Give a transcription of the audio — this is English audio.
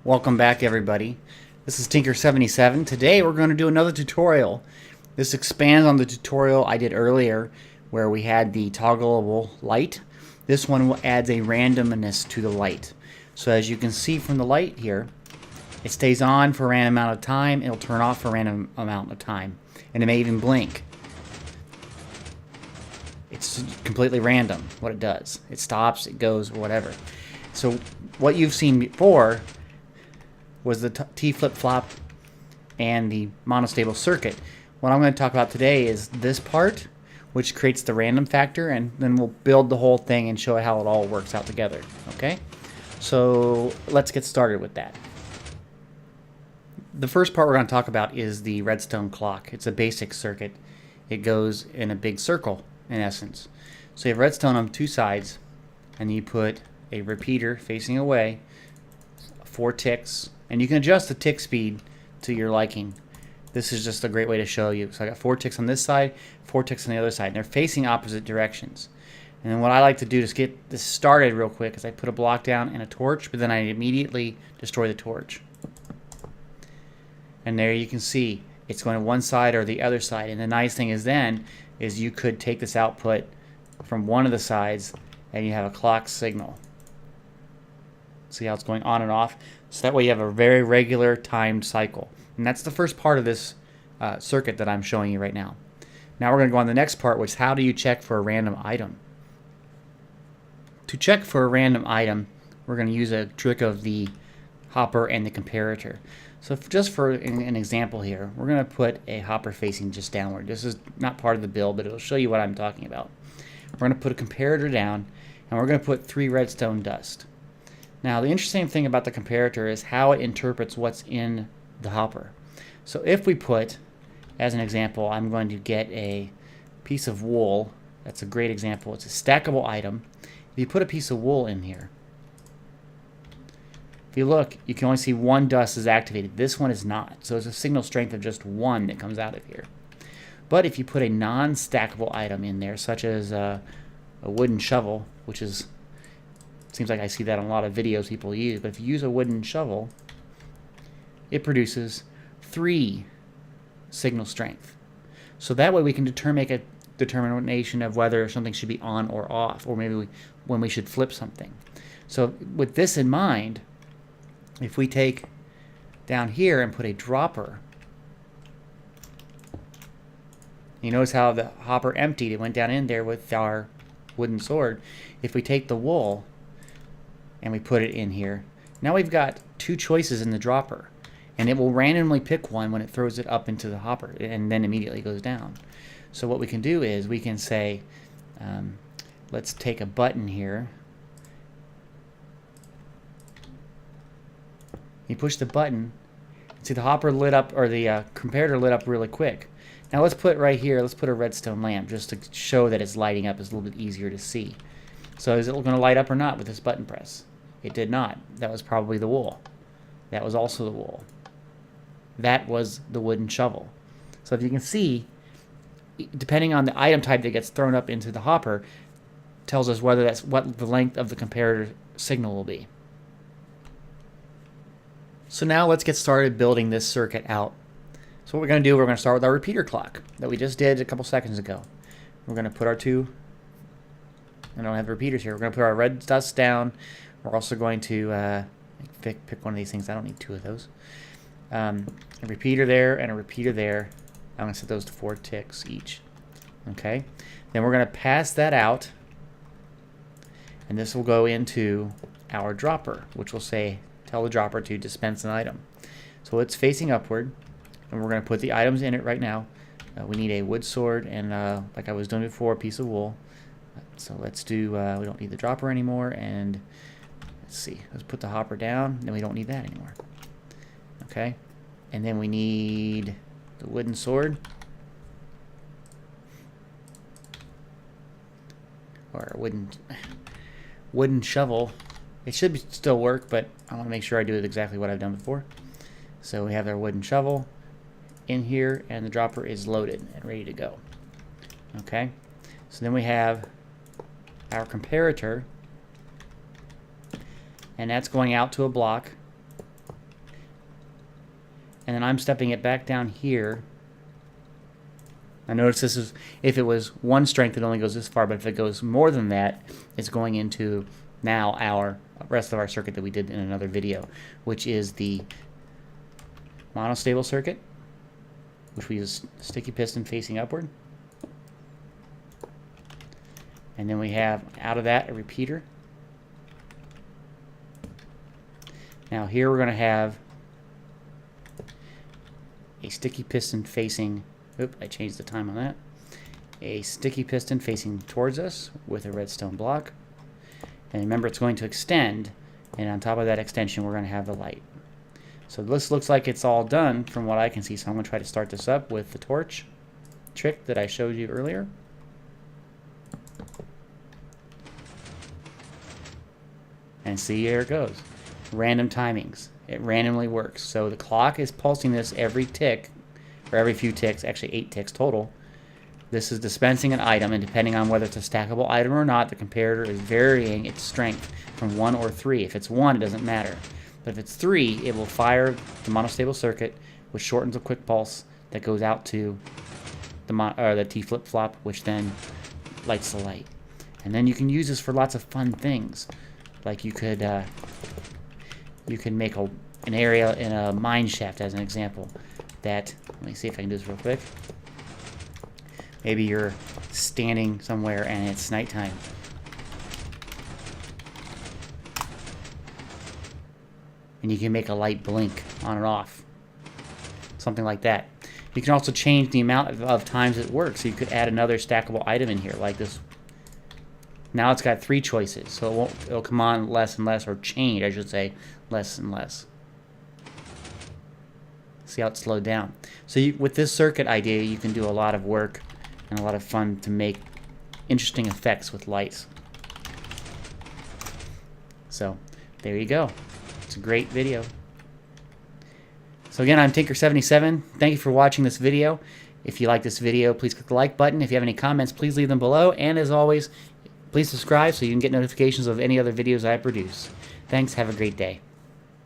Welcome back, everybody. This is Tinker77. Today we're going to do another tutorial. This expands on the tutorial I did earlier where we had the toggleable light. This one adds a randomness to the light. So as you can see from the light here, it stays on for a random amount of time, it'll turn off for a random amount of time, and it may even blink. It's completely random what it does. It stops, it goes, or whatever. So what you've seen before was the T flip-flop and the monostable circuit. What I'm going to talk about today is this part, which creates the random factor, and then we'll build the whole thing and show how it all works out together. Okay? So let's get started with that. The first part we're going to talk about is the redstone clock. It's a basic circuit. It goes in a big circle, in essence. So you have redstone on two sides, and you put a repeater facing away, 4 ticks, and you can adjust the tick speed to your liking. This is just a great way to show you. So I got 4 ticks on this side, 4 ticks on the other side, and they're facing opposite directions. And then what I like to do to get this started real quick is I put a block down and a torch, but then I immediately destroy the torch. And there you can see it's going to one side or the other side. And the nice thing is then is you could take this output from one of the sides and you have a clock signal. See how it's going on and off? So that way you have a very regular timed cycle. And that's the first part of this circuit that I'm showing you right now. Now we're going to go on to the next part, which is how do you check for a random item? To check for a random item, we're going to use a trick of the hopper and the comparator. So just for an example here, we're going to put a hopper facing just downward. This is not part of the build, but it'll show you what I'm talking about. We're going to put a comparator down, and we're going to put 3 redstone dust. Now, the interesting thing about the comparator is how it interprets what's in the hopper. So if we put, as an example, I'm going to get a piece of wool. That's a great example. It's a stackable item. If you put a piece of wool in here, if you look, you can only see 1 dust is activated. This one is not. So it's a signal strength of just 1 that comes out of here. But if you put a non-stackable item in there, such as a wooden shovel, which is seems like I see that in a lot of videos people use, but if you use a wooden shovel, it produces 3 signal strength. So that way we can make a determination of whether something should be on or off, or maybe when we should flip something. So with this in mind, if we take down here and put a dropper, you notice how the hopper emptied, it went down in there with our wooden sword. If we take the wool and we put it in here, now we've got 2 choices in the dropper, and it will randomly pick one when it throws it up into the hopper and then immediately goes down. So what we can do is we can say, let's take a button here. You push the button, see the hopper lit up, or the comparator lit up really quick. Now let's put right here, let's put a redstone lamp just to show that it's lighting up. It's a little bit easier to see. So is it going to light up or not with this button press? It did not. That was probably the wool. That was also the wool. That was the wooden shovel. So if you can see, depending on the item type that gets thrown up into the hopper, tells us whether that's what the length of the comparator signal will be. So now let's get started building this circuit out. So what we're going to do, we're going to start with our repeater clock that we just did a couple seconds ago. We're going to put our 2, I don't have repeaters here, we're going to put our red dust down. We're also going to pick one of these things. I don't need 2 of those. A repeater there and a repeater there. I'm going to set those to 4 ticks each. Okay. Then we're going to pass that out, and this will go into our dropper, which will tell the dropper to dispense an item. So it's facing upward, and we're going to put the items in it right now. We need a wood sword and, like I was doing before, a piece of wool. So let's do, we don't need the dropper anymore, and let's see, let's put the hopper down, then we don't need that anymore. Okay, and then we need the wooden sword, or a wooden shovel. It should still work, but I want to make sure I do it exactly what I've done before. So we have our wooden shovel in here, and the dropper is loaded and ready to go. Okay, so then we have our comparator, and that's going out to a block. and then I'm stepping it back down here. I notice this is, if it was 1 strength, it only goes this far, but if it goes more than that, it's going into now our rest of our circuit that we did in another video, which is the monostable circuit, which we use sticky piston facing upward. And then we have, out of that, a repeater. Now here we're going to have a sticky piston facing, I changed the time on that. A sticky piston facing towards us with a redstone block. And remember, it's going to extend, and on top of that extension, we're going to have the light. So this looks like it's all done from what I can see. So I'm going to try to start this up with the torch trick that I showed you earlier. And see, here it goes. Random timings. It randomly works. So the clock is pulsing this every tick, or every few ticks, actually 8 ticks total. This is dispensing an item, and depending on whether it's a stackable item or not, the comparator is varying its strength from 1 or 3. If it's 1, it doesn't matter. But if it's 3, it will fire the monostable circuit, which shortens a quick pulse that goes out to the T flip-flop, which then lights the light. And then you can use this for lots of fun things. Like you could make an area in a mine shaft, as an example. Let me see if I can do this real quick. Maybe you're standing somewhere and it's nighttime. And you can make a light blink on and off. Something like that. You can also change the amount of times it works. So you could add another stackable item in here, like this. Now it's got 3 choices, so it'll come on less and less, or change, I should say, less and less. See how it slowed down. So with this circuit idea, you can do a lot of work and a lot of fun to make interesting effects with lights. So there you go. It's a great video. So again, I'm Tinker77. Thank you for watching this video. If you like this video, please click the like button. If you have any comments, please leave them below. And as always, please subscribe so you can get notifications of any other videos I produce. Thanks. Have a great day.